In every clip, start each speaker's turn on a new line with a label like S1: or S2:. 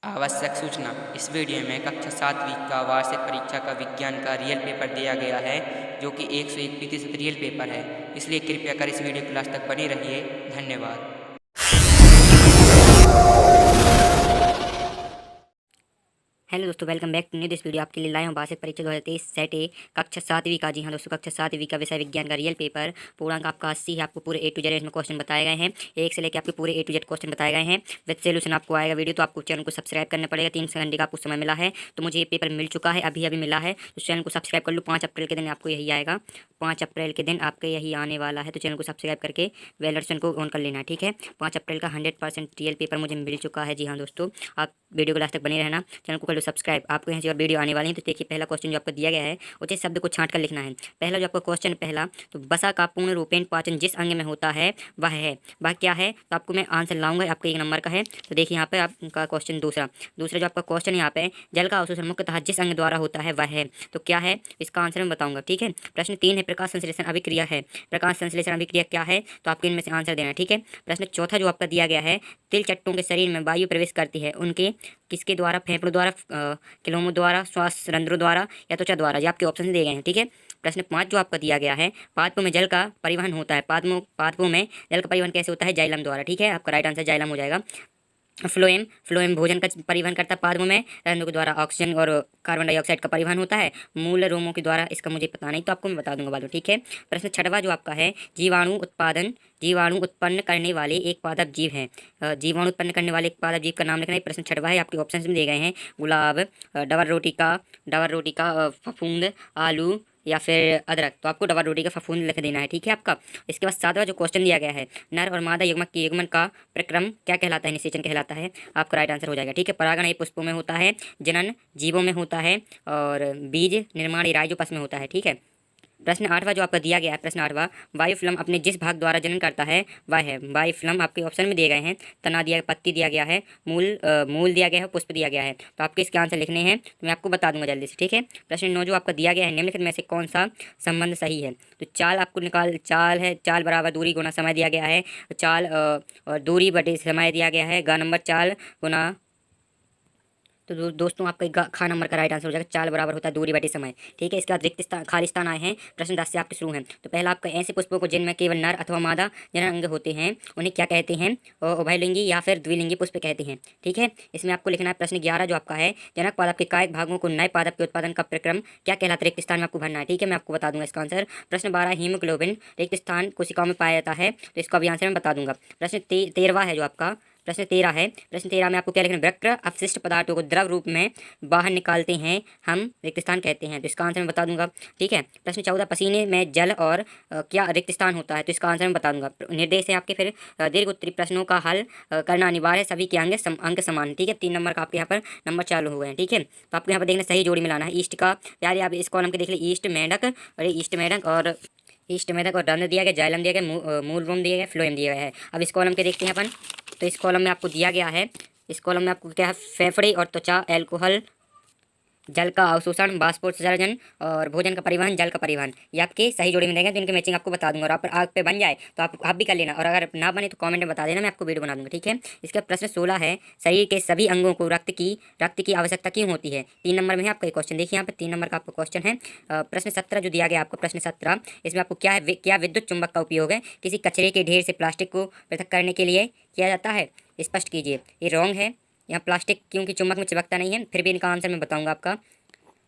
S1: आवश्यक सूचना। इस वीडियो में कक्षा 7वीं का वार्षिक परीक्षा का विज्ञान का रियल पेपर दिया गया है, जो कि 101% रियल पेपर है। इसलिए कृपया कर इस वीडियो क्लास तक बने रहिए। धन्यवाद।
S2: हेलो दोस्तों, welcome back to new this video. आपके लिए लाए हूँ वार्षिक परीक्षा 2023 सेट ए कक्षा 7वीं का। जी हाँ दोस्तों, कक्षा 7वीं का विषय विज्ञान का रियल पेपर। पूर्णांक आपका 80 है। आपको पूरे ए टू जेड इसमें क्वेश्चन बताए गए हैं, एक से लेकर आपके पूरे ए टू जेड क्वेश्चन बताए गए हैं विद सोल्यूशन। आपको आएगा वीडियो, तो आपको चैनल को सब्सक्राइब करना पड़ेगा। 3 घंटे का आपको समय मिला है, तो मुझे ये पेपर मिल चुका है, अभी अभी मिला है, तो चैनल को सब्सक्राइब कर लो। 5 अप्रैल के दिन आपको यही आएगा, 5 अप्रैल के दिन आपके यही आने वाला है, तो चैनल को सब्सक्राइब करके बेल आइकन को ऑन कर लेना है, ठीक है। 5 अप्रैल का 100% रियल पेपर मुझे मिल चुका है। जी हाँ दोस्तों, आप वीडियो को लास्ट तक बने रहना, चैनल को कर लो सब्सक्राइब। आपको यहाँ से और वीडियो आने वाली है, तो देखिए पहला क्वेश्चन जो आपको दिया गया है, उसे शब्द को छांट कर लिखना है। पहला जो आपका क्वेश्चन पहला, तो बसा का पूर्ण रूपेण पाचन जिस अंग में होता है वह क्या है। तो आपको मैं आंसर लाऊंगा, आपको 1 नंबर का है। तो देखिए यहाँ पे आपका क्वेश्चन दूसरा जो आपका क्वेश्चन यहाँ पे, जल का अवशोषण मुख्यतः जिस अंग द्वारा होता है वह है, तो क्या है, इसका आंसर मैं बताऊंगा, ठीक है। प्रश्न 3 है, प्रकाश संश्लेषण अभिक्रिया है। प्रकाश संश्लेषण अभिक्रिया क्या है, तो आपको इनमें से आंसर देना है, ठीक है। प्रश्न चौथा जो आपका दिया गया है, तिल चट्टों के शरीर में वायु प्रवेश करती है, उनके किसके द्वारा, फेफड़ों द्वारा, किलोमों द्वारा, श्वास रंध्रों द्वारा या त्वचा द्वारा। ये आपके ऑप्शन दिए गए हैं, ठीक है। प्रश्न 5 जो आपका दिया गया है, पादपों में जल का परिवहन होता है, पादपों में जल का परिवहन कैसे होता है, जाइलम द्वारा, ठीक है। आपका राइट आंसर जाइलम हो जाएगा। फ्लोएम भोजन का परिवहन करता है पादपों में, रंध्रों के द्वारा ऑक्सीजन और कार्बन डाइऑक्साइड का परिवहन होता है। मूल रोमों के द्वारा, इसका मुझे पता नहीं, तो आपको मैं बता दूंगा बाद में, ठीक है। प्रश्न 6वां जो आपका है, जीवाणु उत्पन्न करने वाले एक पादप जीव हैं। जीवाणु उत्पन्न करने वाले एक पादप जीव का नाम लिखना है। प्रश्न 6वां है, आपके ऑप्शन में दिए गए हैं, गुलाब, डवर रोटी का फफूंद, आलू या फिर अदरक। तो आपको डबल रोटी का फफूंद लिख देना है, ठीक है आपका। इसके बाद 7वां जो क्वेश्चन दिया गया है, नर और मादा युग्मक के युग्मन का प्रक्रम क्या कहलाता है, निषेचन कहलाता है। आपका राइट आंसर हो जाएगा, ठीक है। परागण ये पुष्पों में होता है, जनन जीवों में होता है, और बीज निर्माण ये राइजोपस में होता है, ठीक है। प्रश्न 8वां जो आपका दिया गया है, प्रश्न 8वां, वायु फिल्म अपने जिस भाग द्वारा जनन करता है वह है। वायु फिल्म आपके ऑप्शन में दिए गए हैं, तना दिया, पत्ती दिया गया है, मूल दिया गया है, पुष्प दिया गया है। तो आपके इसके आंसर लिखने हैं, तो मैं आपको बता दूंगा जल्दी से, ठीक है। प्रश्न 9 जो आपका दिया गया है, निम्नलिखित में से कौन सा संबंध सही है। तो चाल है, चाल बराबर दूरी गुना समय दिया गया है, चाल और दूरी बटे समय दिया गया है, गा नंबर चाल गुना। तो दोस्तों आपका खा नंबर का राइट आंसर हो जाएगा, चाल बराबर होता है दूरी बटे समय, ठीक है। इसके बाद रिक्त स्थान, खाली स्थान आए हैं। प्रश्न 10 से आपके शुरू हैं। तो पहला आपका, ऐसे पुष्पों को जिनमें केवल नर अथवा मादा जनन अंग होते हैं उन्हें क्या कहते हैं, उभयलिंगी या फिर द्विलिंगी पुष्प कहते हैं, ठीक है। इसमें आपको लिखना है। प्रश्न 11 जो आपका है, जनक पादप के कायिक भागों को नए पादप के उत्पादन का प्रक्रम क्या कहलाता है, रिक्त स्थान में आपको भरना है, ठीक है। मैं आपको बता दूंगा इसका आंसर। प्रश्न 12, हीमोग्लोबिन रिक्त स्थान कोशिकाओं में पाया जाता है, तो इसका भी आंसर मैं बता दूंगा। प्रश्न 13वां है जो आपका, प्रश्न 13 है। प्रश्न 13 में आपको क्या लिखना है, वक्र अपशिष्ट पदार्थों को द्रव रूप में बाहर निकालते हैं हम रिक्त स्थान कहते हैं, तो इसका आंसर मैं बता दूंगा, ठीक है। प्रश्न 14, पसीने में जल और क्या रिक्त स्थान होता है, तो इसका आंसर मैं बता दूंगा। निर्देश है आपके फिर, दीर्घ उत्तरी प्रश्नों का हल करना अनिवार्य है, सभी के अंक समान, ठीक है। 3 नंबर का आपके यहाँ पर नंबर चालू हुए हैं, ठीक है। तो आपको यहाँ पर देखना सही जोड़ी मिलाना है। ईस्ट का यार, आप इस कॉलम के देख लीजिए, ईस्ट मेढक और रंध्र दिया गया, जाइलम दिया गया, मूल रोम दिया गया, फ्लोएम दिया गया है। अब इस कॉलम के देखते हैं अपन। तो इस कॉलम में आपको दिया गया है, इस कॉलम में आपको क्या है, फेफड़े और त्वचा, एल्कोहल, जल का अवशोषण, बाष्पोत्सर्जन और भोजन का परिवहन, जल का परिवहन, ये आपके सही जोड़ी में देंगे, तो इनकी मैचिंग आपको बता दूंगा। और आप पे बन जाए तो आप भी कर लेना, और अगर ना बने तो कमेंट में बता देना, मैं आपको वीडियो बना दूंगा, ठीक है। इसका प्रश्न 16 है, शरीर के सभी अंगों को रक्त की आवश्यकता क्यों होती है। 3 नंबर में है आपका क्वेश्चन, देखिए यहाँ पे 3 नंबर का आपका क्वेश्चन है। प्रश्न 17 जो दिया गया आपको, प्रश्न 17, इसमें आपको क्या विद्युत चुंबक का उपयोग है किसी कचरे के ढेर से प्लास्टिक को पृथक करने के लिए किया जाता है, स्पष्ट कीजिए। ये रॉन्ग है, यहाँ प्लास्टिक क्योंकि चुंबक में चिपकता नहीं है, फिर भी इनका आंसर मैं बताऊंगा आपका।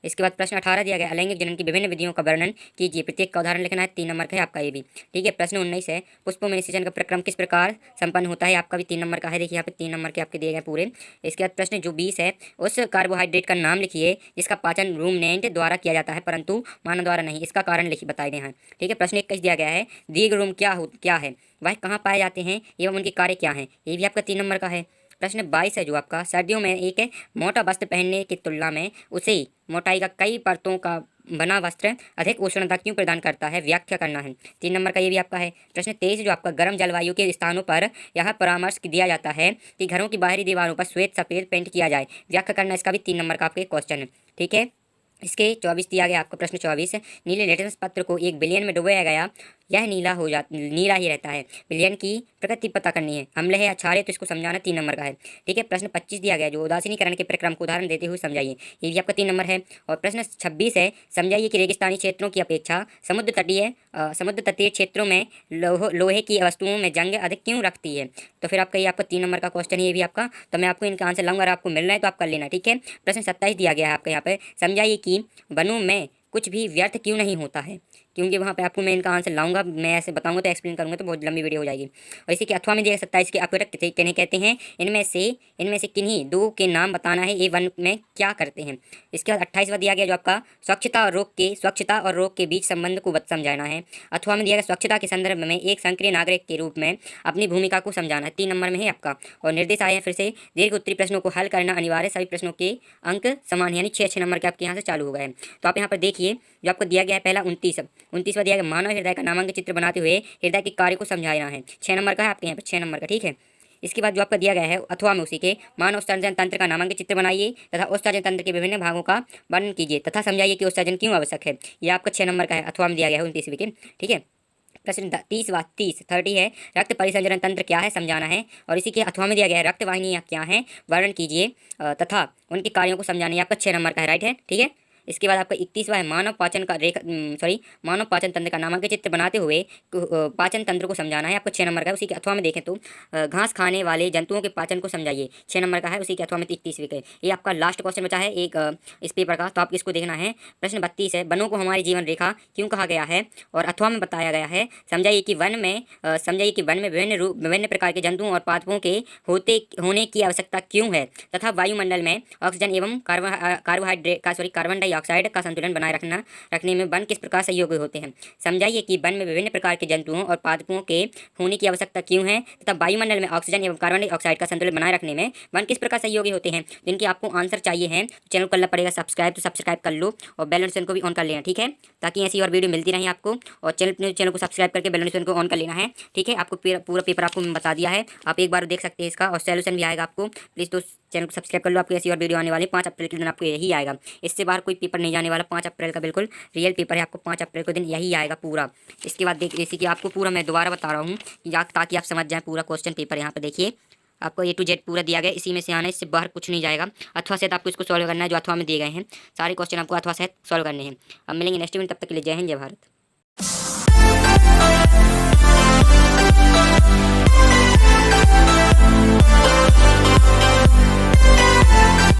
S2: इसके बाद प्रश्न 18 दिया गया, अलैंगिक जनन की विभिन्न विधियों का वर्णन कीजिए, प्रत्येक का उदाहरण लिखना है। 3 नंबर का है आपका ये भी, ठीक है। प्रश्न 19 है, पुष्पों में निषेचन का प्रक्रम किस प्रकार संपन्न होता है, आपका भी 3 नंबर का है, देखिए यहाँ पे 3 नंबर के आपके दिए गए पूरे। इसके बाद प्रश्न जो 20 है, उस कार्बोहाइड्रेट का नाम लिखिए जिसका पाचन रूमनेंट द्वारा किया जाता है परंतु मानव द्वारा नहीं, इसका कारण लिखिए बताए गए हैं, ठीक है। प्रश्न 21 दिया गया है, दीर्घ रूम क्या है, वह कहाँ पाए जाते हैं एवं उनके कार्य क्या हैं, ये भी आपका 3 नंबर का है। प्रश्न 22 है जो आपका, सर्दियों में एक मोटा वस्त्र पहनने की तुलना में उसे मोटाई का कई परतों का बना वस्त्र अधिक उष्णता क्यों प्रदान करता है, व्याख्या करना है। 3 नंबर का ये भी आपका है। प्रश्न 23 जो आपका, गर्म जलवायु के स्थानों पर यह परामर्श दिया जाता है कि घरों की बाहरी दीवारों पर श्वेत सफेद पेंट किया जाए, व्याख्या करना, इसका भी 3 नंबर का आपके क्वेश्चन है, ठीक है। इसके 24 दिया गया आपका, प्रश्न 24, नीले लिटमस पत्र को 1 बिलियन में डुबोया गया यह नीला ही रहता है। विलयन की प्रकृति पता करनी है। अम्ल है या क्षार है तो इसको समझाना 3 नंबर का है। ठीक है, प्रश्न 25 दिया गया जो उदासीनीकरण के प्रक्रम को उदाहरण देते हुए समझाइए, ये भी आपका 3 नंबर है। और प्रश्न 26 है, समझाइए कि रेगिस्तानी क्षेत्रों की अपेक्षा समुद्र तटीय क्षेत्रों में लोहे की वस्तुओं में जंग अधिक क्यों रखती है। तो फिर आपका ये आपका 3 नंबर का क्वेश्चन है ये भी आपका। तो मैं आपको इनका आंसर लाऊंगा, अगर आपको मिल रहा है तो आप कर लेना। ठीक है, प्रश्न 27 दिया गया है आपका यहाँ पे, समझाइए कि वनों में कुछ भी व्यर्थ क्यों नहीं होता है। क्योंकि वहाँ पे आपको मैं इनका आंसर लाऊंगा, मैं ऐसे बताऊंगा तो एक्सप्लेन करूंगा तो बहुत लंबी वीडियो हो जाएगी। और इसी के अथवा में दिया 27 के अपघटक किन्हें कहते हैं, इनमें से किन्हीं दो के नाम बताना है, ये वन में क्या करते हैं। इसके बाद 28वां दिया गया जो आपका स्वच्छता और रोग के बीच संबंध को समझाना है। अथवा में दिया गया स्वच्छता के संदर्भ में एक सक्रिय नागरिक के रूप में अपनी भूमिका को समझाना है, 3 नंबर में है आपका। और निर्देश आए हैं फिर से, दीर्घ उत्तरी प्रश्नों को हल करना अनिवार्य, सभी प्रश्नों के अंक समान यानी 6 नंबर के आपके यहाँ से चालू हो गए। तो आप यहाँ पर देखिए जो आपको दिया गया है पहला 29वां दिया गया, मानव हृदय का नामांकित चित्र बनाते हुए हृदय के कार्य को समझाना है, 6 नंबर का है आपके यहाँ पे, 6 नंबर का। ठीक है, इसके बाद जो आपका दिया गया है अथवा में उसी के, मानव उत्सर्जन तंत्र का नामांकित चित्र बनाइए तथा उत्सर्जन तंत्र के विभिन्न भागों का वर्णन कीजिए तथा समझाइए कि उत्सर्जन क्यों आवश्यक है, यह आपका 6 नंबर का है, अथवा में दिया गया है 29वीं के। ठीक है, प्रश्न 30 है, रक्त परिसंचरण तंत्र क्या है समझाना है। और इसी के अथवा में दिया गया है रक्त वाहिनियाँ क्या हैं वर्णन कीजिए तथा उनके कार्यों को समझाना है, आपका 6 नंबर का है, राइट है। ठीक है, इसके बाद आपका 31वां है, मानव पाचन तंत्र का नामांकित चित्र बनाते हुए पाचन तंत्र को समझाना है, आपको 6 नंबर का है। उसी के अथवा में देखें तो घास खाने वाले जंतुओं के पाचन को समझाइए, 6 नंबर का है, उसी के अथवा में 31वीं का। ये आपका लास्ट क्वेश्चन बचा है एक इस पेपर का, तो आप इसको देखना है। प्रश्न 32 है, वनों को हमारी जीवन रेखा क्यों कहा गया है। और अथवा में बताया गया है, समझाइए कि वन में विभिन्न प्रकार के जंतुओं और पादपों के होने की आवश्यकता क्यों है तथा वायुमंडल में ऑक्सीजन एवं कार्बन डाइऑक्साइड का संतुलन बनाए रखने में वन किस प्रकार सहयोगी होते हैं। समझाइए कि वन में विभिन्न प्रकार के जंतुओं और पादपों के होने की आवश्यकता क्यों है तथा वायुमंडल में ऑक्सीजन एवं कार्बन डाइऑक्साइड का संतुलन बनाए रखने में वन किस प्रकार सहयोगी होते हैं। जिनके आपको आंसर चाहिए हैं चैनल को करना पड़ेगा सब्सक्राइब, तो सब्सक्राइब कर लो और बेल नोटिफिकेशन को भी ऑन कर लेना। ठीक है, ताकि ऐसी और वीडियो मिलती रहे आपको, और चैनल को सब्सक्राइब करके बेल नोटिफिकेशन को ऑन कर लेना है। ठीक है, आपको पूरा पेपर आपको मैं बता दिया है, आप एक बार देख सकते हैं इसका, और सोल्यूशन भी आएगा आपको। प्लीज़ तो चैनल को सब्सक्राइब कर लो, आपको ऐसी और वीडियो आने वाली 5 अप्रैल के दिन आपको यही आएगा, इससे बाहर कोई पेपर नहीं जाने वाला। 5 अप्रैल का बिल्कुल रियल पेपर है, आपको 5 अप्रैल के दिन यही आएगा पूरा। इसके बाद देखिए, इसी की आपको पूरा मैं दोबारा बता रहा हूँ ताकि आप समझ जाएँ पूरा क्वेश्चन पेपर। यहाँ पर देखिए आपको A to Z पूरा दिया गया, इसी में से आना है, इससे बाहर कुछ नहीं जाएगा। अथवा सहित आपको इसको सॉल्व करना है, जो अथवा में दिए गए हैं सारे क्वेश्चन आपको अथवा सहित सॉल्व करने हैं। अब मिलेंगे नेक्स्ट वीडियो, तब तक के लिए जय हिंद, जय भारत।